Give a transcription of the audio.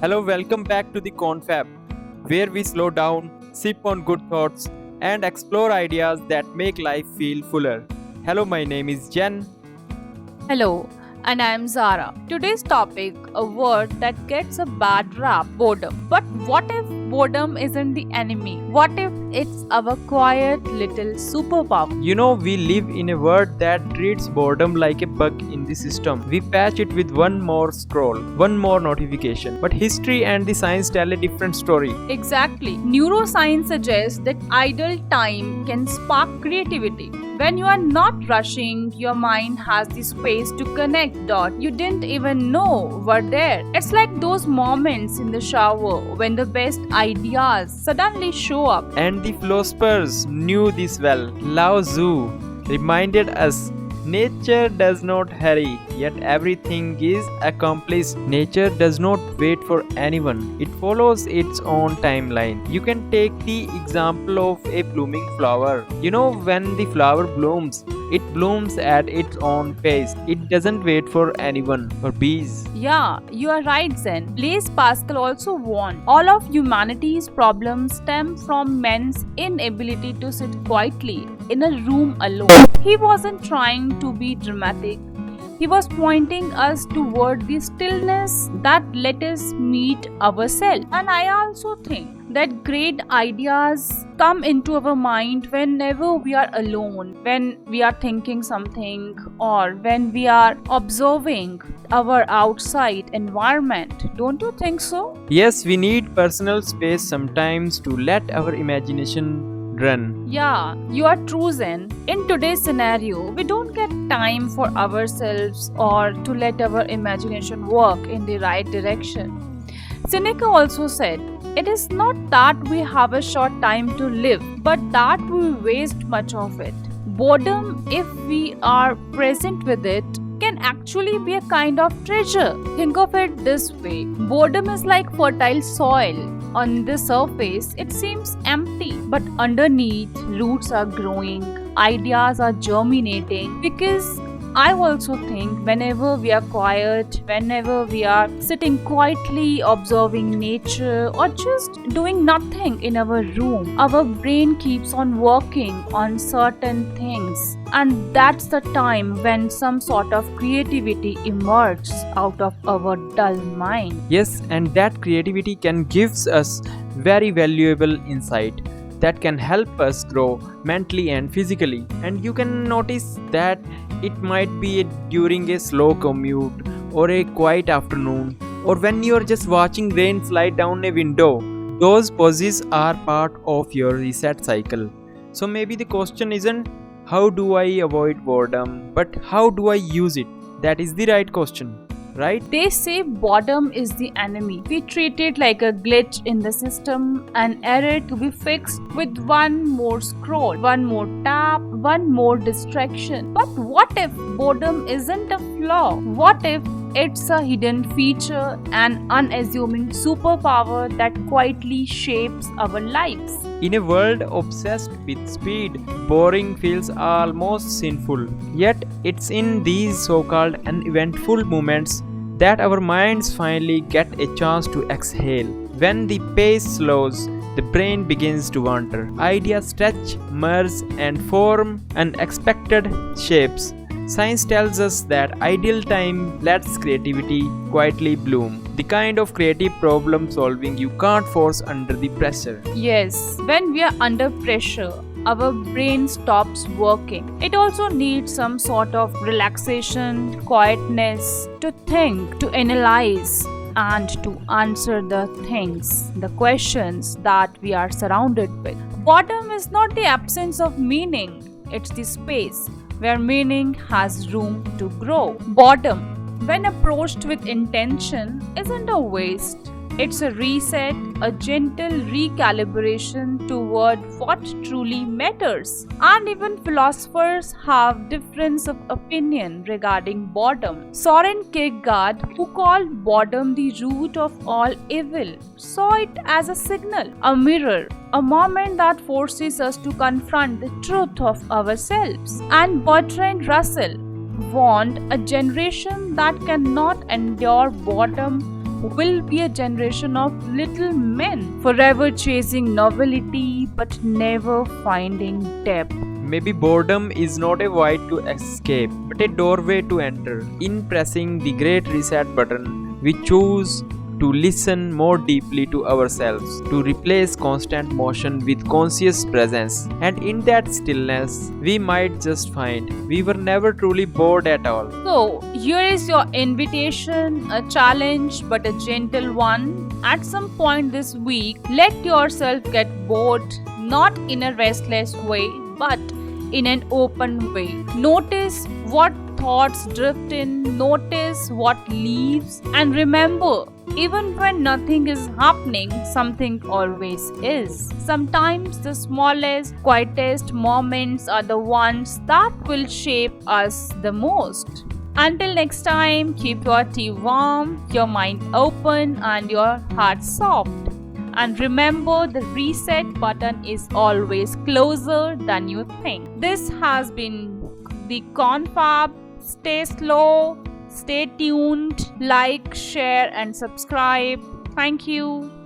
Hello, welcome back to the Confab, where we slow down, sip on good thoughts, and explore ideas that make life feel fuller. Hello, my name is Jen. Hello, and I'm Zara. Today's topic, a word that gets a bad rap, boredom. But what if boredom isn't the enemy? What if it's our quiet little superpower? You know, we live in a world that treats boredom like a bug in the system. We patch it with one more scroll, one more notification. But history and the science tell a different story. Exactly. Neuroscience suggests that idle time can spark creativity. When you are not rushing, your mind has the space to connect dots you didn't even know were there. It's like those moments in the shower when the best ideas suddenly show up. And the philosophers knew this well. Lao Tzu reminded us nature does not hurry, yet everything is accomplished. Nature does not wait for anyone, it follows its own timeline. You can take the example of a blooming flower. You know, when the flower blooms, it blooms at its own pace. It doesn't wait for anyone, for bees. Yeah, you are right, Zen. Blaise Pascal also warned all of humanity's problems stem from men's inability to sit quietly in a room alone. He wasn't trying to be dramatic. He was pointing us toward the stillness that let us meet ourselves. And I also think that great ideas come into our mind whenever we are alone, when we are thinking something, or when we are observing our outside environment. Don't you think so? Yes, we need personal space sometimes to let our imagination run. Yeah, you are true, Zen. In today's scenario, we don't get time for ourselves or to let our imagination work in the right direction. Seneca also said, it is not that we have a short time to live, but that we waste much of it. Boredom, if we are present with it, can actually be a kind of treasure. Think of it this way, boredom is like fertile soil. On the surface, it seems empty, but underneath, roots are growing, ideas are germinating. Because I also think whenever we are quiet, whenever we are sitting quietly observing nature or just doing nothing in our room, our brain keeps on working on certain things. And that's the time when some sort of creativity emerges out of our dull mind. Yes, and that creativity can gives us very valuable insight that can help us grow mentally and physically. And you can notice that it might be during a slow commute or a quiet afternoon or when you're just watching rain slide down a window. Those pauses are part of your reset cycle. So maybe the question isn't how do I avoid boredom, but how do I use it? That is the right question, right? They say boredom is the enemy. We treat it like a glitch in the system, an error to be fixed with one more scroll, one more tap, one more distraction. But what if boredom isn't a flaw? What if it's a hidden feature, an unassuming superpower that quietly shapes our lives? In a world obsessed with speed, boring feels almost sinful. Yet, it's in these so called uneventful moments that our minds finally get a chance to exhale. When the pace slows, the brain begins to wander. Ideas stretch, merge, and form unexpected shapes. Science tells us that ideal time lets creativity quietly bloom. The kind of creative problem solving you can't force under the pressure. Yes, when we are under pressure, our brain stops working. It also needs some sort of relaxation, quietness to think, to analyze, and to answer the things, the questions that we are surrounded with. Boredom is not the absence of meaning, it's the space where meaning has room to grow. Boredom, when approached with intention, isn't a waste. It's a reset, a gentle recalibration toward what truly matters. And even philosophers have difference of opinion regarding boredom. Soren Kierkegaard, who called boredom the root of all evil, saw it as a signal, a mirror, a moment that forces us to confront the truth of ourselves. And Bertrand Russell warned a generation that cannot endure boredom will be a generation of little men, forever chasing novelty but never finding depth. Maybe boredom is not a void to escape, but a doorway to enter. In pressing the great reset button, we choose to listen more deeply to ourselves, to replace constant motion with conscious presence. And in that stillness, we might just find we were never truly bored at all. So, here is your invitation, a challenge but a gentle one. At some point this week, let yourself get bored, not in a restless way, but in an open way. Notice what thoughts drift in, notice what leaves, and remember, even when nothing is happening, something always is. Sometimes the smallest, quietest moments are the ones that will shape us the most. Until next time, keep your tea warm, your mind open, and your heart soft. And remember, the reset button is always closer than you think. This has been the Confab. Stay slow, stay tuned, like, share, and subscribe. Thank you.